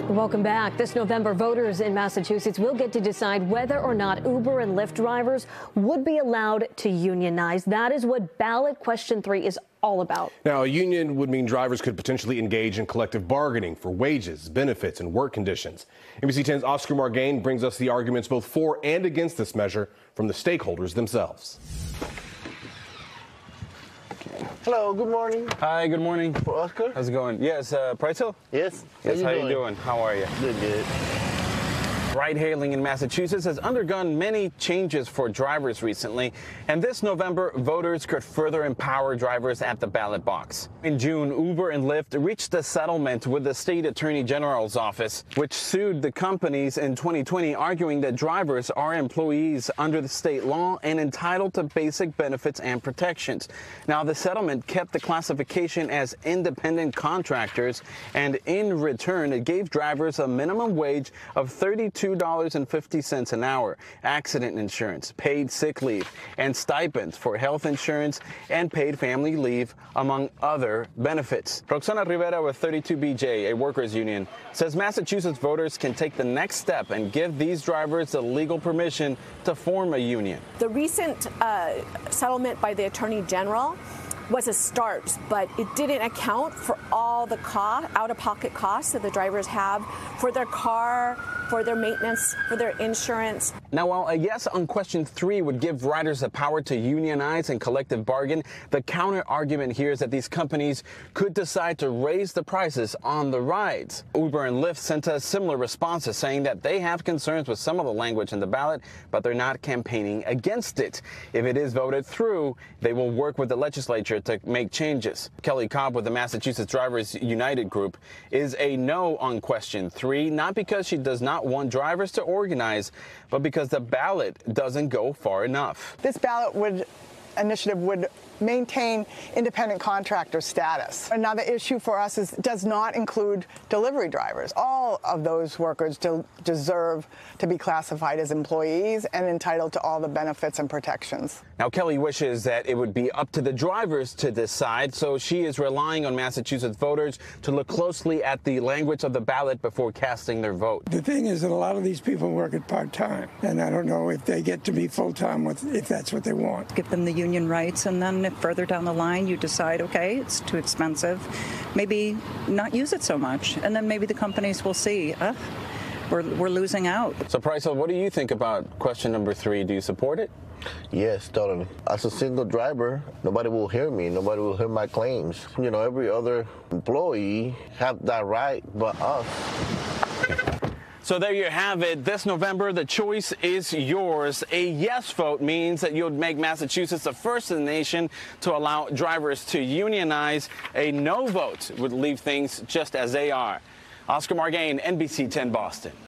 Welcome back. This November, voters in Massachusetts will get to decide whether or not Uber and Lyft drivers would be allowed to unionize. That is what ballot question 3 is all about. Now, a union would mean drivers could potentially engage in collective bargaining for wages, benefits, and work conditions. NBC 10's Oscar Margain brings us the arguments both for and against this measure from the stakeholders themselves. Hello, good morning. Hi, good morning. For Oscar? How's it going? Yes, Price Hill? Yes. Yes, how you doing? How are you? Good. Ride-hailing in Massachusetts has undergone many changes for drivers recently, and this November, voters could further empower drivers at the ballot box. In June, Uber and Lyft reached a settlement with the state attorney general's office, which sued the companies in 2020, arguing that drivers are employees under the state law and entitled to basic benefits and protections. Now, the settlement kept the classification as independent contractors, and in return, it gave drivers a minimum wage of $32.50 an hour, accident insurance, paid sick leave, and stipends for health insurance and paid family leave, among other benefits. Roxana Rivera with 32BJ, a workers' union, says Massachusetts voters can take the next step and give these drivers the legal permission to form a union. The recent settlement by the Attorney General was a start, but it didn't account for all the out-of-pocket costs that the drivers have for their car, for their maintenance, for their insurance. Now, while a yes on question 3 would give riders the power to unionize and collective bargain, the counter-argument here is that these companies could decide to raise the prices on the rides. Uber and Lyft sent us similar responses saying that they have concerns with some of the language in the ballot, but they're not campaigning against it. If it is voted through, they will work with the legislature to make changes. Kelly Cobb with the Massachusetts Drivers United Group is a no on question 3, not because she does not want drivers to organize, but because the ballot doesn't go far enough. This ballot initiative would maintain independent contractor status. Another issue for us does not include delivery drivers. All of those workers deserve to be classified as employees and entitled to all the benefits and protections. Now, Kelly wishes that it would be up to the drivers to decide, so she is relying on Massachusetts voters to look closely at the language of the ballot before casting their vote. The thing is that a lot of these people work at part-time, and I don't know if they get to be full-time if that's what they want. Give them the union rights, and then if further down the line you decide, okay, it's too expensive, maybe not use it so much, and then maybe the companies will see, we're losing out. So, Price, what do you think about question number 3? Do you support it? Yes, totally. As a single driver, nobody will hear me. Nobody will hear my claims. You know, every other employee have that right but us. So there you have it. This November, the choice is yours. A yes vote means that you would make Massachusetts the first in the nation to allow drivers to unionize. A no vote would leave things just as they are. Oscar Margain, NBC 10 Boston.